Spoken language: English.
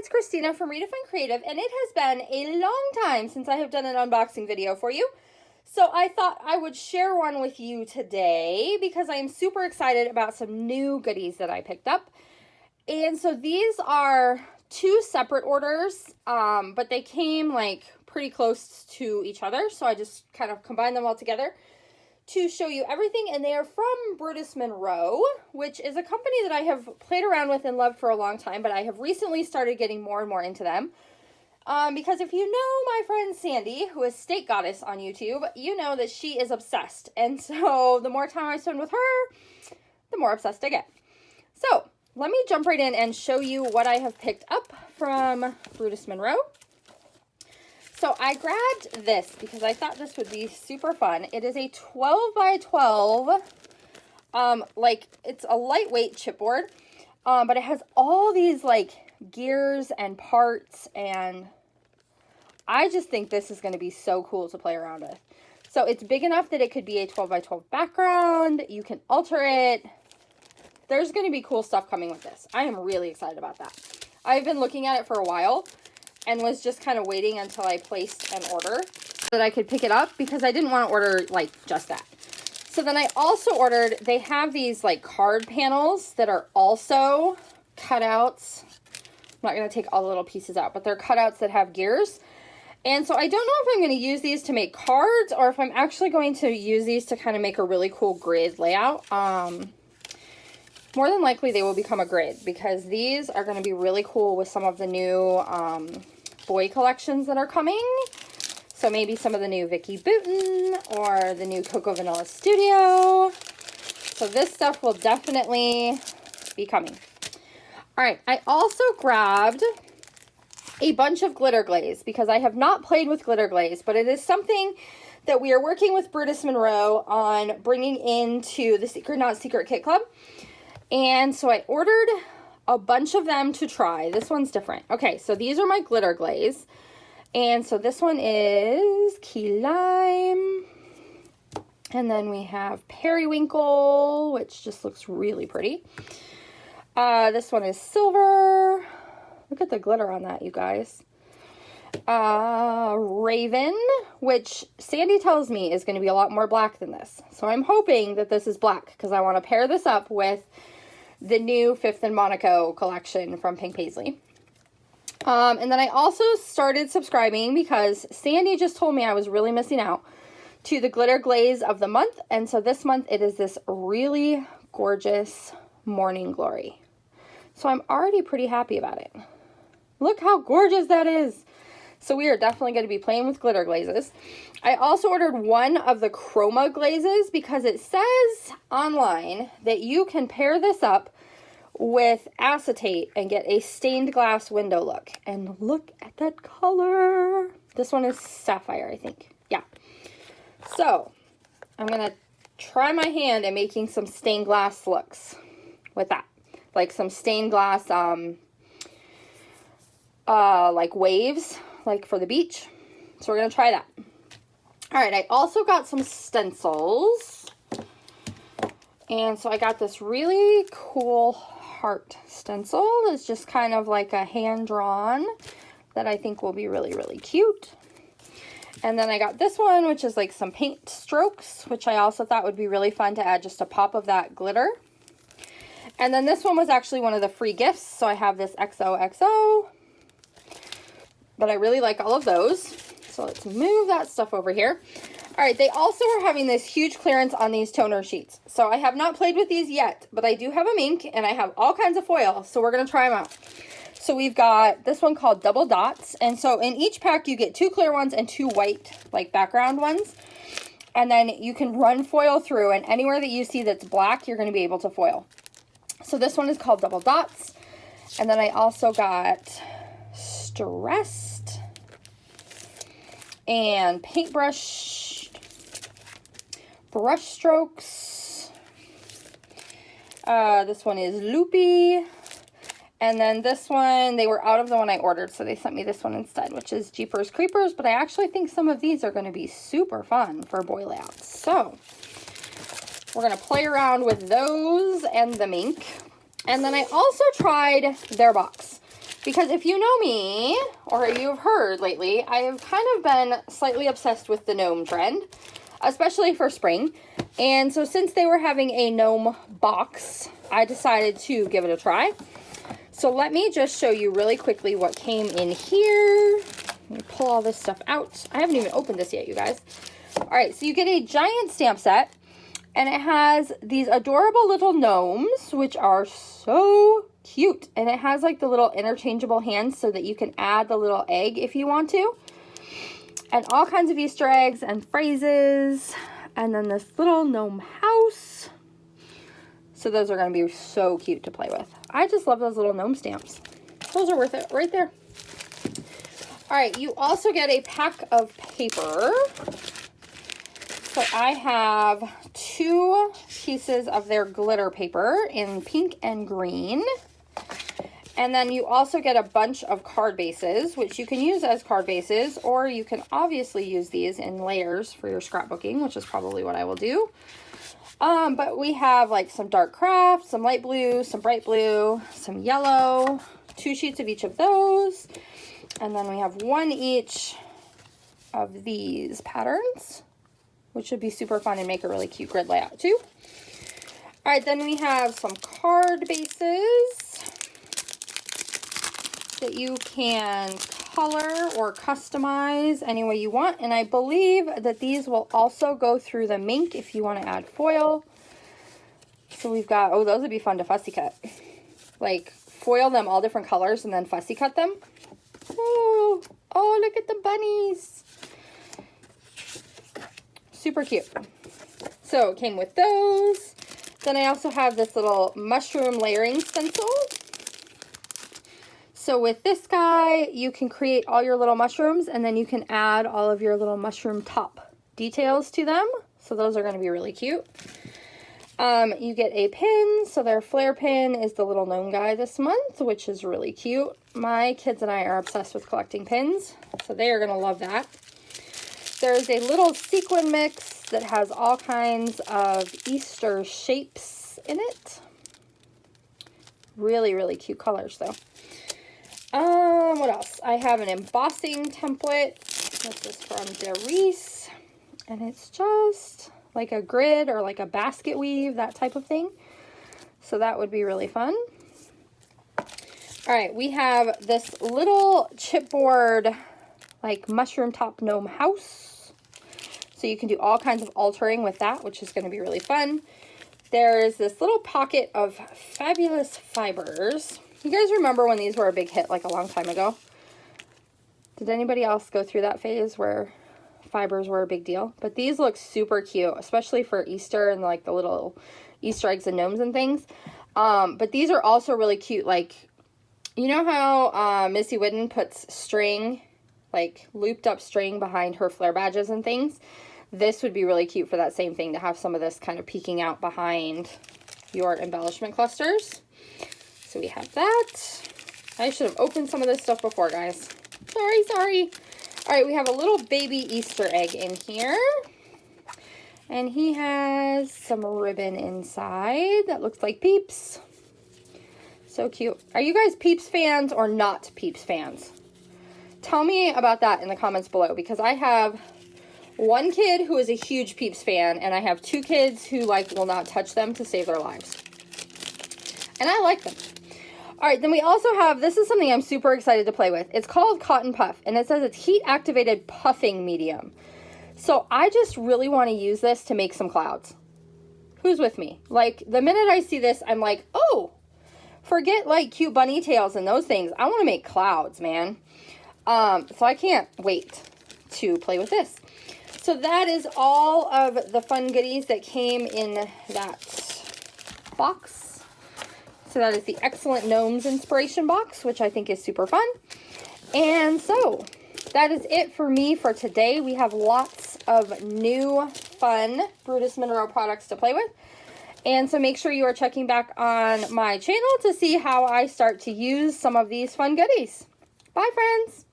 it's Khristina from Redefine Creative, and it has been a long time since I have done an unboxing video for you. So I thought I would share one with you today because I am super excited about some new goodies that I picked up. And so these are two separate orders, but they came like pretty close to each other. So I just kind of combined them all together to show you everything. And they are from Brutus Monroe, which is a company that I have played around with and loved for a long time, but I have recently started getting more and more into them. Because if you know my friend Sandy, who is State Goddess on YouTube, you know that she is obsessed. And so the more time I spend with her, the more obsessed I get. So let me jump right in and show you what I have picked up from Brutus Monroe. So I grabbed this because I thought this would be super fun. It is a 12 by 12, like it's a lightweight chipboard, but it has all these like gears and parts, and I just think this is going to be so cool to play around with. So it's big enough that it could be a 12 by 12 background. You can alter it. There's going to be cool stuff coming with this. I am really excited about that. I've been looking at it for a while and was just kind of waiting until I placed an order so that I could pick it up because I didn't want to order like just that. So then I also ordered, they have these like card panels that are also cutouts. I'm not going to take all the little pieces out, but they're cutouts that have gears. And so I don't know if I'm going to use these to make cards or if I'm actually going to use these to kind of make a really cool grid layout. More than likely they will become a grid because these are going to be really cool with some of the new boy collections that are coming. So maybe some of the new Vicky Booten or the new Coco Vanilla Studio. So this stuff will definitely be coming. All right, I also grabbed a bunch of glitter glaze because I have not played with glitter glaze, but it is something that we are working with Brutus Monroe on bringing into the Secret Not Secret Kit Club. And so I ordered a bunch of them to try. This one's different. Okay, so these are my glitter glaze. And so this one is key lime. And then we have periwinkle, which just looks really pretty. This one is silver. Look at the glitter on that, you guys. Raven, which Sandy tells me is going to be a lot more black than this. So I'm hoping that this is black because I want to pair this up with the new Fifth and Monaco collection from Pink Paisley. And then I also started subscribing because Sandy just told me I was really missing out to the glitter glaze of the month. And so this month it is this really gorgeous Morning Glory. So I'm already pretty happy about it. Look how gorgeous that is. So we are definitely going to be playing with glitter glazes. I also ordered one of the chroma glazes because it says online that you can pair this up with acetate and get a stained glass window look. And look at that color. This one is sapphire, I think. Yeah. So I'm going to try my hand at making some stained glass looks with that. Like some stained glass, like waves, like for the beach. So we're going to try that. All right, I also got some stencils. And so I got this really cool heart stencil. It's just kind of like a hand-drawn that I think will be really, really cute. And then I got this one, which is like some paint strokes, which I also thought would be really fun to add just a pop of that glitter. And then this one was actually one of the free gifts. So I have this XOXO. But I really like all of those. So let's move that stuff over here. All right, they also are having this huge clearance on these toner sheets. So I have not played with these yet, but I do have them ink and I have all kinds of foil. So we're going to try them out. So we've got this one called Double Dots. And so in each pack, you get 2 clear ones and 2 white, like background ones. And then you can run foil through, and anywhere that you see that's black, you're going to be able to foil. So this one is called Double Dots. And then I also got Stressed and Paintbrush, Brush Strokes. This one is Loopy. And then this one, they were out of the one I ordered, so they sent me this one instead, which is Jeepers Creepers. But I actually think some of these are going to be super fun for boy layouts. So we're going to play around with those and the mink. And then I also tried their box. Because if you know me, or you've heard lately, I have kind of been slightly obsessed with the gnome trend, especially for spring. And so since they were having a gnome box, I decided to give it a try. So let me just show you really quickly what came in here. Let me pull all this stuff out. I haven't even opened this yet, you guys. All right, so you get a giant stamp set, and it has these adorable little gnomes, which are so cute. And it has like the little interchangeable hands so that you can add the little egg if you want to. And all kinds of Easter eggs and phrases. And then this little gnome house. So those are going to be so cute to play with. I just love those little gnome stamps. Those are worth it right there. All right, you also get a pack of paper. So I have 2 pieces of their glitter paper in pink and green. And then you also get a bunch of card bases, which you can use as card bases, or you can obviously use these in layers for your scrapbooking, which is probably what I will do. But we have like some dark craft, some light blue, some bright blue, some yellow, 2 sheets of each of those. And then we have 1 each of these patterns, which would be super fun and make a really cute grid layout too. All right, then we have some card bases that you can color or customize any way you want. And I believe that these will also go through the Mink if you want to add foil. So we've got, oh, those would be fun to fussy cut. Like foil them all different colors and then fussy cut them. Oh, look at the bunnies. Super cute. So it came with those. Then I also have this little mushroom layering stencil. So with this guy, you can create all your little mushrooms and then you can add all of your little mushroom top details to them. So those are going to be really cute. You get a pin. So their flare pin is the little gnome guy this month, which is really cute. My kids and I are obsessed with collecting pins, so they are going to love that. There's a little sequin mix that has all kinds of Easter shapes in it. Really, really cute colors though. What else? I have an embossing template. This is from Darice. And it's just like a grid or like a basket weave, that type of thing. So that would be really fun. All right, we have this little chipboard, like mushroom top gnome house. So you can do all kinds of altering with that, which is going to be really fun. There's this little pocket of fabulous fibers. You guys remember when these were a big hit like a long time ago? Did anybody else go through that phase where fibers were a big deal? But these look super cute, especially for Easter and like the little Easter eggs and gnomes and things. But these are also really cute. Like, you know how Missy Whidden puts string, like looped up string behind her flare badges and things? This would be really cute for that same thing, to have some of this kind of peeking out behind your embellishment clusters. So we have that. I should have opened some of this stuff before, guys. Sorry. All right, we have a little baby Easter egg in here. And he has some ribbon inside that looks like Peeps. So cute. Are you guys Peeps fans or not Peeps fans? Tell me about that in the comments below, because I have 1 kid who is a huge Peeps fan, and I have 2 kids who like will not touch them to save their lives. And I like them. All right, then we also have, this is something I'm super excited to play with. It's called Cotton Puff, and it says it's heat-activated puffing medium. So I just really want to use this to make some clouds. Who's with me? Like, the minute I see this, I'm like, oh, forget like cute bunny tails and those things. I want to make clouds, man. So I can't wait to play with this. So that is all of the fun goodies that came in that box. So that is the Excellent Gnomes Inspiration Box, which I think is super fun. And so that is it for me for today. We have lots of new fun Brutus Monroe products to play with. And so make sure you are checking back on my channel to see how I start to use some of these fun goodies. Bye, friends.